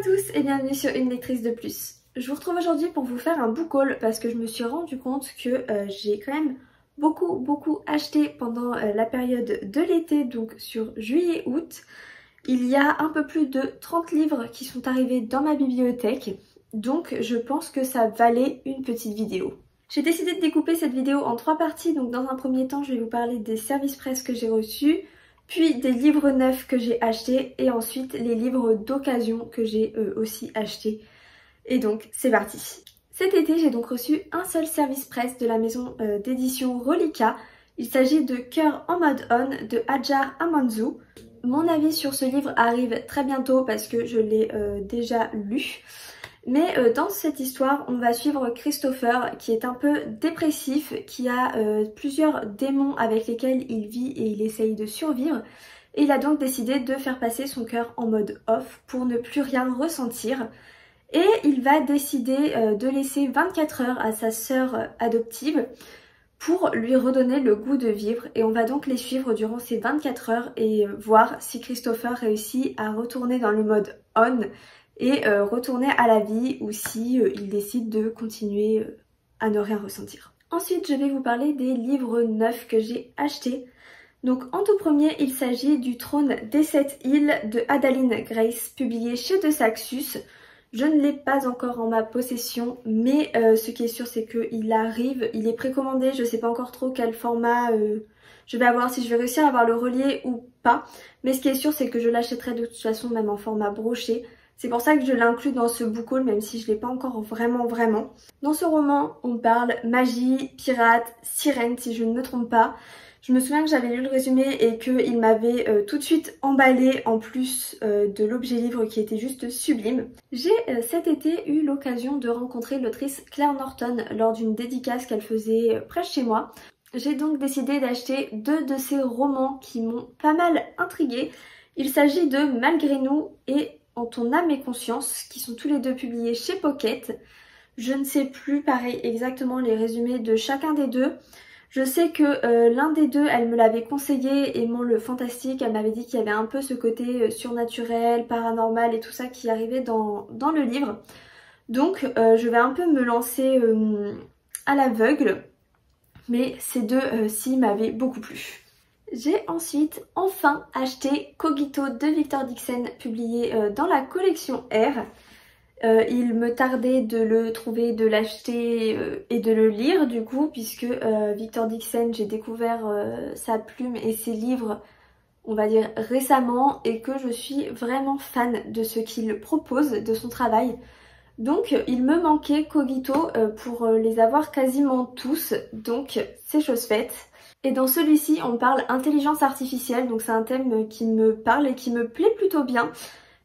tous et bienvenue sur Une lectrice de plus. Je vous retrouve aujourd'hui pour vous faire un book haul parce que je me suis rendu compte que j'ai quand même beaucoup acheté pendant la période de l'été, donc sur juillet-août. Il y a un peu plus de 30 livres qui sont arrivés dans ma bibliothèque, donc je pense que ça valait une petite vidéo. J'ai décidé de découper cette vidéo en 3 parties, donc dans un premier temps je vais vous parler des services presse que j'ai reçus, puis des livres neufs que j'ai achetés et ensuite les livres d'occasion que j'ai aussi achetés. Et donc c'est parti. Cet été j'ai donc reçu un seul service presse de la maison d'édition Rolika. Il s'agit de Cœur en mode on de Hajar Amanzou. Mon avis sur ce livre arrive très bientôt parce que je l'ai déjà lu. Mais dans cette histoire, on va suivre Christopher qui est un peu dépressif, qui a plusieurs démons avec lesquels il vit et il essaye de survivre. Et il a donc décidé de faire passer son cœur en mode off pour ne plus rien ressentir. Et il va décider de laisser 24 heures à sa sœur adoptive pour lui redonner le goût de vivre. Et on va donc les suivre durant ces 24 heures et voir si Christopher réussit à retourner dans le mode on et retourner à la vie ou si il décide de continuer à ne rien ressentir. Ensuite, je vais vous parler des livres neufs que j'ai achetés. Donc en tout premier, il s'agit du Trône des 7 îles de Adaline Grace, publié chez De Saxus. Je ne l'ai pas encore en ma possession, mais ce qui est sûr c'est qu'il arrive, il est précommandé, je ne sais pas encore trop quel format je vais avoir, si je vais réussir à avoir le relié ou pas. Mais ce qui est sûr c'est que je l'achèterai de toute façon même en format broché. C'est pour ça que je l'inclus dans ce book haul, même si je ne l'ai pas encore vraiment. Dans ce roman, on parle magie, pirate, sirène, si je ne me trompe pas. Je me souviens que j'avais lu le résumé et qu'il m'avait tout de suite emballé en plus de l'objet livre qui était juste sublime. J'ai cet été eu l'occasion de rencontrer l'autrice Claire Norton lors d'une dédicace qu'elle faisait près de chez moi. J'ai donc décidé d'acheter 2 de ses romans qui m'ont pas mal intriguée. Il s'agit de Malgré nous et En ton âme et conscience, qui sont tous les deux publiés chez Pocket. Je ne sais plus, pareil, exactement les résumés de chacun des deux. Je sais que l'un des deux, elle me l'avait conseillé, aimant le fantastique. Elle m'avait dit qu'il y avait un peu ce côté surnaturel, paranormal et tout ça qui arrivait dans le livre. Donc je vais un peu me lancer à l'aveugle. Mais ces deux-ci m'avaient beaucoup plu. J'ai ensuite enfin acheté Cogito de Victor Dixon, publié dans la collection R. Il me tardait de le trouver, de l'acheter et de le lire du coup, puisque Victor Dixon, j'ai découvert sa plume et ses livres, on va dire récemment, et que je suis vraiment fan de ce qu'il propose, de son travail. Donc il me manquait Cogito pour les avoir quasiment tous, donc c'est chose faite. Et dans celui-ci, on parle intelligence artificielle, donc c'est un thème qui me parle et qui me plaît plutôt bien.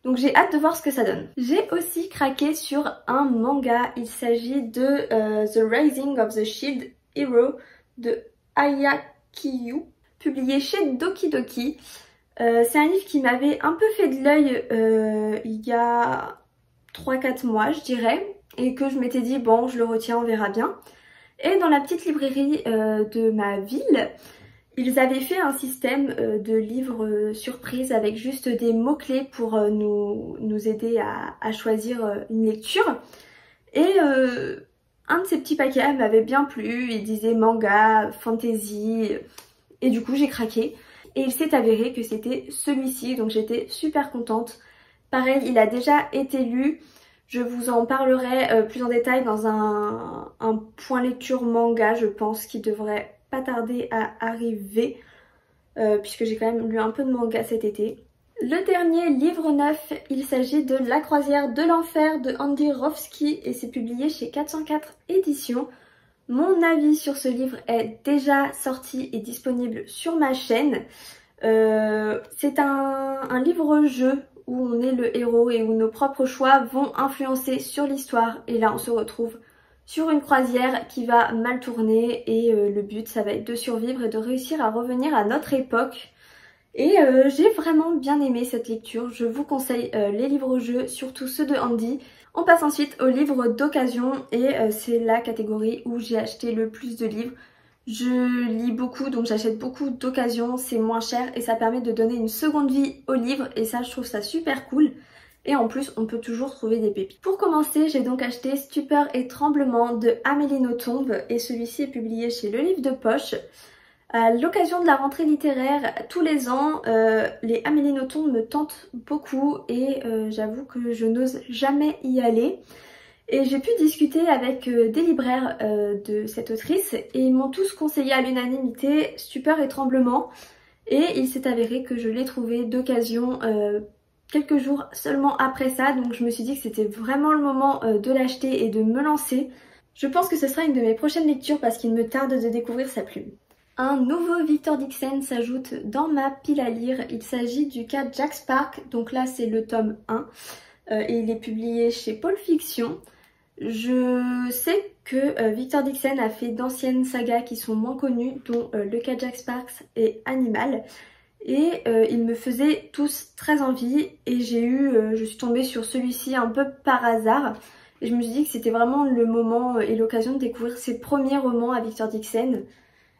Donc j'ai hâte de voir ce que ça donne. J'ai aussi craqué sur un manga, il s'agit de The Rising of the Shield Hero de Aya Kiyu, publié chez Doki Doki. C'est un livre qui m'avait un peu fait de l'œil il y a 3-4 mois je dirais, et que je m'étais dit bon je le retiens, on verra bien. Et dans la petite librairie de ma ville, ils avaient fait un système de livres surprises avec juste des mots-clés pour nous aider à choisir une lecture. Et un de ces petits paquets m'avait bien plu, il disait manga, fantasy, et du coup j'ai craqué. Et il s'est avéré que c'était celui-ci, donc j'étais super contente. Pareil, il a déjà été lu. Je vous en parlerai plus en détail dans un point lecture manga, je pense, qui devrait pas tarder à arriver, puisque j'ai quand même lu un peu de manga cet été. Le dernier livre neuf, il s'agit de La croisière de l'enfer de Andy Rofsky et c'est publié chez 404 éditions. Mon avis sur ce livre est déjà sorti et disponible sur ma chaîne. C'est un livre-jeu où on est le héros et où nos propres choix vont influencer sur l'histoire. Et là on se retrouve sur une croisière qui va mal tourner et le but ça va être de survivre et de réussir à revenir à notre époque. Et j'ai vraiment bien aimé cette lecture, je vous conseille les livres-jeux, surtout ceux de Andy. On passe ensuite aux livres d'occasion et c'est la catégorie où j'ai acheté le plus de livres. Je lis beaucoup, donc j'achète beaucoup d'occasion, c'est moins cher et ça permet de donner une seconde vie aux livres et ça je trouve ça super cool. Et en plus, on peut toujours trouver des pépites. Pour commencer, j'ai donc acheté Stupeur et Tremblement de Amélie Nothomb et celui-ci est publié chez Le Livre de Poche. À l'occasion de la rentrée littéraire, tous les ans, les Amélie Nothomb me tentent beaucoup et j'avoue que je n'ose jamais y aller. Et j'ai pu discuter avec des libraires de cette autrice et ils m'ont tous conseillé à l'unanimité Stupeur et Tremblement. Et il s'est avéré que je l'ai trouvé d'occasion quelques jours seulement après ça, donc je me suis dit que c'était vraiment le moment de l'acheter et de me lancer. Je pense que ce sera une de mes prochaines lectures parce qu'il me tarde de découvrir sa plume. Un nouveau Victor Dixon s'ajoute dans ma pile à lire. Il s'agit du cas Jack Spark, donc là c'est le tome 1 et il est publié chez Paul Fiction. Je sais que Victor Dixon a fait d'anciennes sagas qui sont moins connues, dont le cas Jack Spark et Animal. Et ils me faisaient tous très envie et je suis tombée sur celui-ci un peu par hasard. Et je me suis dit que c'était vraiment le moment et l'occasion de découvrir ses premiers romans à Victor Dixon.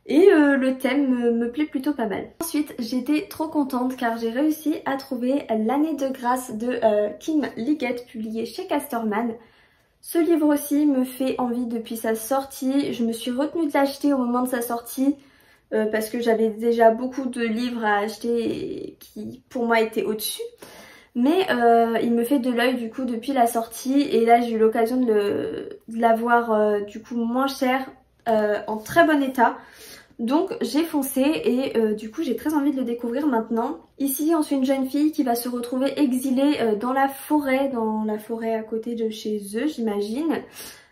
Et le thème me plaît plutôt pas mal. Ensuite, j'étais trop contente car j'ai réussi à trouver L'année de grâce de Kim Liggett, publié chez Casterman. Ce livre aussi me fait envie depuis sa sortie. Je me suis retenue de l'acheter au moment de sa sortie parce que j'avais déjà beaucoup de livres à acheter qui pour moi étaient au-dessus. Mais il me fait de l'œil du coup depuis la sortie et là j'ai eu l'occasion de l'avoir du coup moins cher, en très bon état. Donc j'ai foncé et du coup j'ai très envie de le découvrir maintenant. Ici on suit une jeune fille qui va se retrouver exilée dans la forêt à côté de chez eux j'imagine.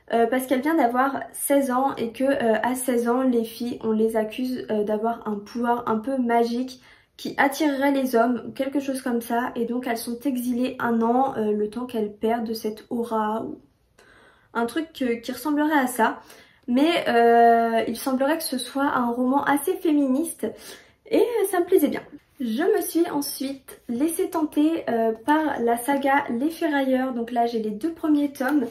Parce qu'elle vient d'avoir 16 ans et que à 16 ans les filles on les accuse d'avoir un pouvoir un peu magique qui attirerait les hommes ou quelque chose comme ça. Et donc elles sont exilées 1 an le temps qu'elles perdent cette aura ou un truc qui ressemblerait à ça. Mais il semblerait que ce soit un roman assez féministe et ça me plaisait bien. Je me suis ensuite laissée tenter par la saga Les Ferrailleurs, donc là j'ai les 2 premiers tomes,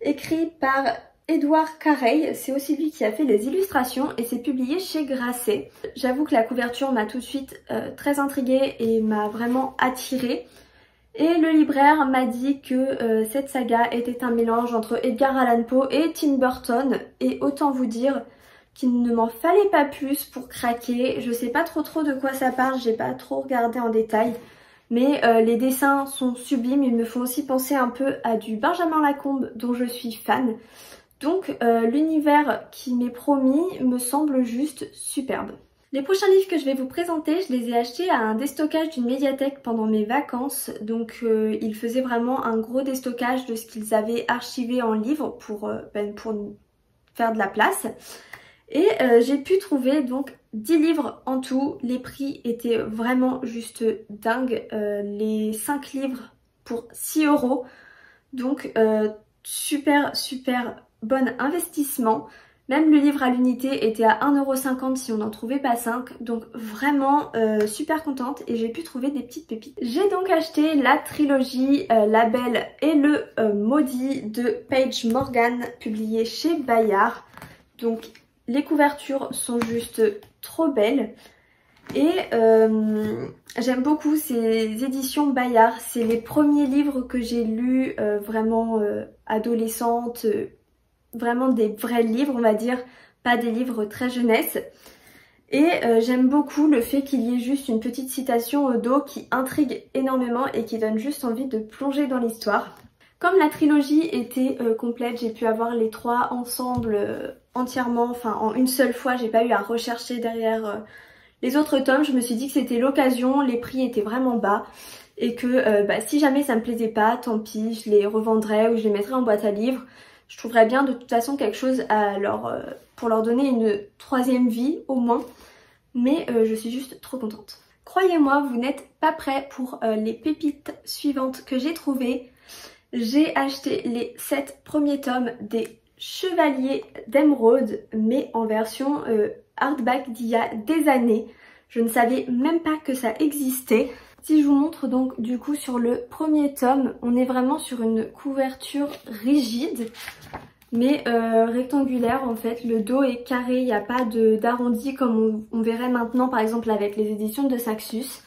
écrits par Édouard Carey, c'est aussi lui qui a fait les illustrations et c'est publié chez Grasset. J'avoue que la couverture m'a tout de suite très intriguée et m'a vraiment attirée. Et le libraire m'a dit que cette saga était un mélange entre Edgar Allan Poe et Tim Burton. Et autant vous dire qu'il ne m'en fallait pas plus pour craquer. Je sais pas trop de quoi ça parle, j'ai pas trop regardé en détail. Mais les dessins sont sublimes, ils me font aussi penser un peu à du Benjamin Lacombe dont je suis fan. Donc l'univers qui m'est promis me semble juste superbe. Les prochains livres que je vais vous présenter, je les ai achetés à un déstockage d'une médiathèque pendant mes vacances. Donc ils faisaient vraiment un gros déstockage de ce qu'ils avaient archivé en livres pour faire de la place. Et j'ai pu trouver donc 10 livres en tout. Les prix étaient vraiment juste dingues. Les 5 livres pour 6 €. Donc super bon investissement. Même le livre à l'unité était à 1,50 € si on n'en trouvait pas 5. Donc vraiment super contente et j'ai pu trouver des petites pépites. J'ai donc acheté la trilogie La Belle et le Maudit de Paige Morgan, publiée chez Bayard. Donc les couvertures sont juste trop belles. Et j'aime beaucoup ces éditions Bayard. C'est les premiers livres que j'ai lus vraiment adolescente. Vraiment des vrais livres on va dire, pas des livres très jeunesse. Et j'aime beaucoup le fait qu'il y ait juste une petite citation au dos qui intrigue énormément et qui donne juste envie de plonger dans l'histoire. Comme la trilogie était complète, j'ai pu avoir les 3 ensemble entièrement, enfin en une seule fois, j'ai pas eu à rechercher derrière les autres tomes. Je me suis dit que c'était l'occasion, les prix étaient vraiment bas et que si jamais ça me plaisait pas, tant pis, je les revendrais ou je les mettrais en boîte à livres. Je trouverais bien de toute façon quelque chose pour leur donner une 3e vie au moins. Mais je suis juste trop contente. Croyez-moi, vous n'êtes pas prêts pour les pépites suivantes que j'ai trouvées. J'ai acheté les 7 premiers tomes des Chevaliers d'Émeraude, mais en version hardback d'il y a des années. Je ne savais même pas que ça existait. Si je vous montre donc du coup sur le premier tome, on est vraiment sur une couverture rigide mais rectangulaire en fait. Le dos est carré, il n'y a pas d'arrondi comme on verrait maintenant par exemple avec les éditions de Saxus.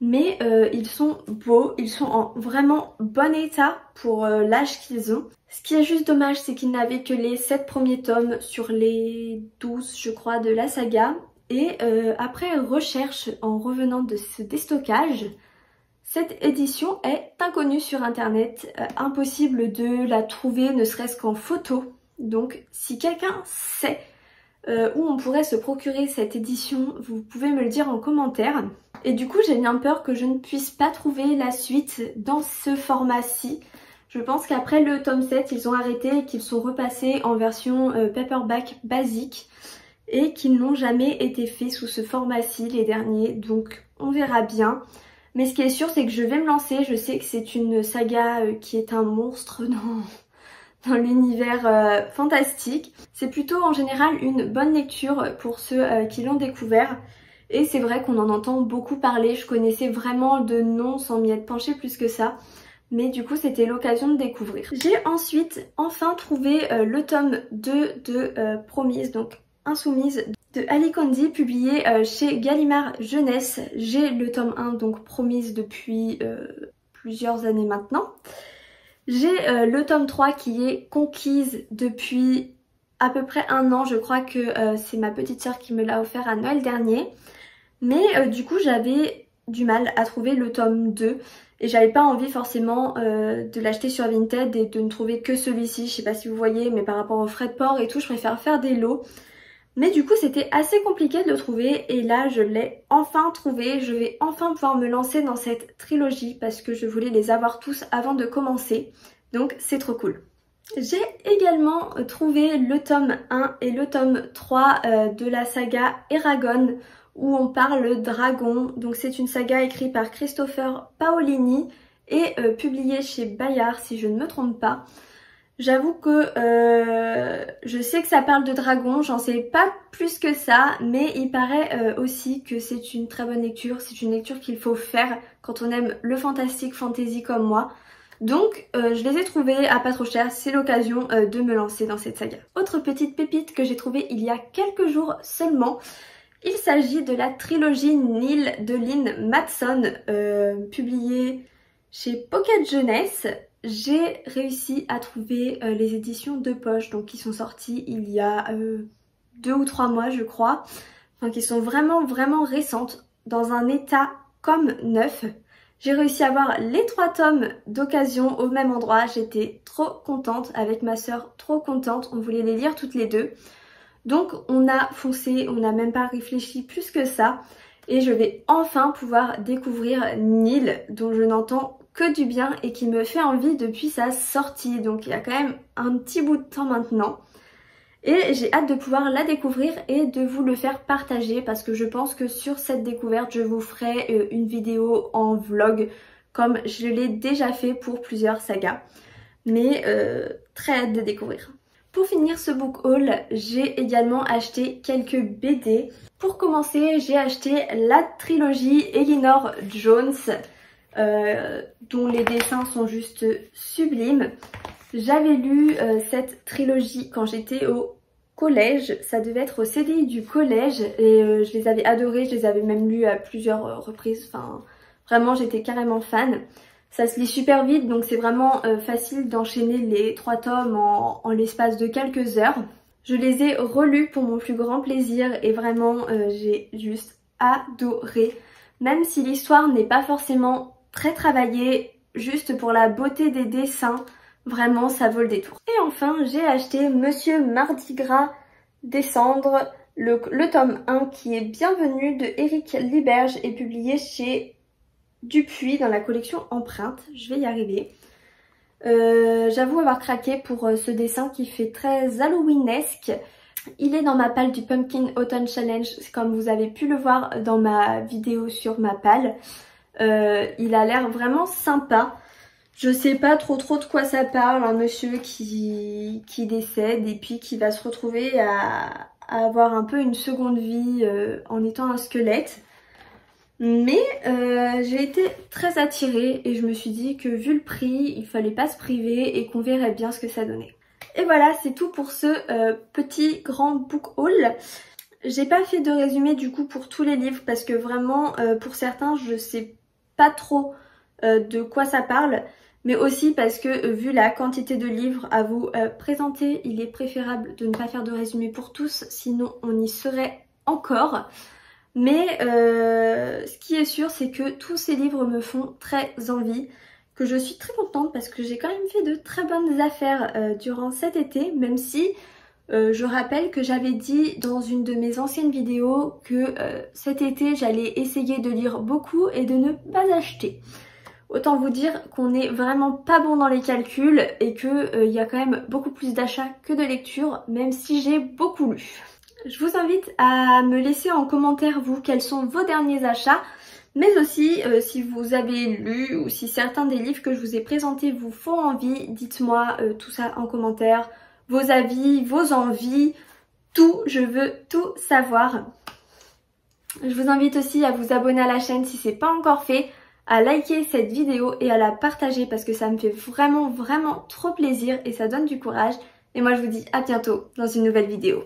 mais ils sont beaux, ils sont en vraiment bon état pour l'âge qu'ils ont. Ce qui est juste dommage, c'est qu'ils n'avaient que les 7 premiers tomes sur les 12 je crois de la saga. Et après recherche en revenant de ce déstockage, cette édition est inconnue sur internet, impossible de la trouver ne serait-ce qu'en photo. Donc si quelqu'un sait où on pourrait se procurer cette édition, vous pouvez me le dire en commentaire. Et du coup j'ai bien peur que je ne puisse pas trouver la suite dans ce format-ci. Je pense qu'après le tome 7 ils ont arrêté et qu'ils sont repassés en version paperback basique et qu'ils n'ont jamais été faits sous ce format-ci les derniers, donc on verra bien. Mais ce qui est sûr c'est que je vais me lancer, je sais que c'est une saga qui est un monstre dans l'univers fantastique. C'est plutôt en général une bonne lecture pour ceux qui l'ont découvert. Et c'est vrai qu'on en entend beaucoup parler, je connaissais vraiment de nom sans m'y être penchée plus que ça. Mais du coup c'était l'occasion de découvrir. J'ai ensuite enfin trouvé le tome 2 de Promise, donc Insoumise de Ali Kandi, publié chez Gallimard Jeunesse. J'ai le tome 1 donc Promise depuis plusieurs années maintenant. J'ai le tome 3 qui est Conquise depuis à peu près un an. Je crois que c'est ma petite sœur qui me l'a offert à Noël dernier. Mais du coup j'avais du mal à trouver le tome 2 et j'avais pas envie forcément de l'acheter sur Vinted et de ne trouver que celui-ci. Je sais pas si vous voyez, mais par rapport aux frais de port et tout, je préfère faire des lots. Mais du coup c'était assez compliqué de le trouver et là je l'ai enfin trouvé. Je vais enfin pouvoir me lancer dans cette trilogie parce que je voulais les avoir tous avant de commencer. Donc c'est trop cool. J'ai également trouvé le tome 1 et le tome 3 de la saga Eragon où on parle dragon. Donc c'est une saga écrite par Christopher Paolini et publiée chez Bayard si je ne me trompe pas. J'avoue que je sais que ça parle de dragon, j'en sais pas plus que ça, mais il paraît aussi que c'est une très bonne lecture, c'est une lecture qu'il faut faire quand on aime le fantastique fantasy comme moi. Donc je les ai trouvés à pas trop cher, c'est l'occasion de me lancer dans cette saga. Autre petite pépite que j'ai trouvée il y a quelques jours seulement, il s'agit de la trilogie Nil de Lynn Matson, publiée chez Pocket Jeunesse. J'ai réussi à trouver les éditions de poche, donc qui sont sorties il y a 2 ou 3 mois je crois, enfin qui sont vraiment récentes, dans un état comme neuf. J'ai réussi à avoir les 3 tomes d'occasion au même endroit, j'étais trop contente, avec ma soeur trop contente, on voulait les lire toutes les deux. Donc on a foncé, on n'a même pas réfléchi plus que ça, et je vais enfin pouvoir découvrir Nil, dont je n'entends que du bien et qui me fait envie depuis sa sortie. Donc il y a quand même un petit bout de temps maintenant. Et j'ai hâte de pouvoir la découvrir et de vous le faire partager parce que je pense que sur cette découverte, je vous ferai une vidéo en vlog comme je l'ai déjà fait pour plusieurs sagas. Mais très hâte de découvrir. Pour finir ce book haul, j'ai également acheté quelques BD. Pour commencer, j'ai acheté la trilogie Elinor Jones, dont les dessins sont juste sublimes. J'avais lu cette trilogie quand j'étais au collège, ça devait être au CDI du collège et je les avais adorés, je les avais même lus à plusieurs reprises, enfin vraiment j'étais carrément fan. Ça se lit super vite donc c'est vraiment facile d'enchaîner les 3 tomes en l'espace de quelques heures. Je les ai relus pour mon plus grand plaisir et vraiment j'ai juste adoré. Même si l'histoire n'est pas forcément très travaillée, juste pour la beauté des dessins, vraiment ça vaut le détour. Et enfin j'ai acheté Monsieur Mardi Gras Descendre, le tome 1 qui est Bienvenue de Éric Liberge et publié chez Dupuis dans la collection Empreinte. Je vais y arriver. J'avoue avoir craqué pour ce dessin qui fait très Halloweenesque. Il est dans ma palle du Pumpkin Autumn Challenge, comme vous avez pu le voir dans ma vidéo sur ma palle. Il a l'air vraiment sympa. Je sais pas trop de quoi ça parle, un monsieur qui décède et puis qui va se retrouver à avoir un peu une seconde vie en étant un squelette. Mais j'ai été très attirée et je me suis dit que vu le prix, il fallait pas se priver et qu'on verrait bien ce que ça donnait. Et voilà, c'est tout pour ce petit grand book haul. J'ai pas fait de résumé du coup pour tous les livres parce que vraiment pour certains je sais pas trop de quoi ça parle, mais aussi parce que vu la quantité de livres à vous présenter, il est préférable de ne pas faire de résumé pour tous, sinon on y serait encore. Mais ce qui est sûr, c'est que tous ces livres me font très envie, que je suis très contente parce que j'ai quand même fait de très bonnes affaires durant cet été, même si je rappelle que j'avais dit dans une de mes anciennes vidéos que cet été j'allais essayer de lire beaucoup et de ne pas acheter. Autant vous dire qu'on n'est vraiment pas bon dans les calculs et qu'il y a quand même beaucoup plus d'achats que de lectures, même si j'ai beaucoup lu. Je vous invite à me laisser en commentaire vous quels sont vos derniers achats, mais aussi si vous avez lu ou si certains des livres que je vous ai présentés vous font envie, dites-moi tout ça en commentaire, vos avis, vos envies, tout, je veux tout savoir. Je vous invite aussi à vous abonner à la chaîne si c'est pas encore fait, à liker cette vidéo et à la partager parce que ça me fait vraiment trop plaisir et ça donne du courage. Et moi je vous dis à bientôt dans une nouvelle vidéo.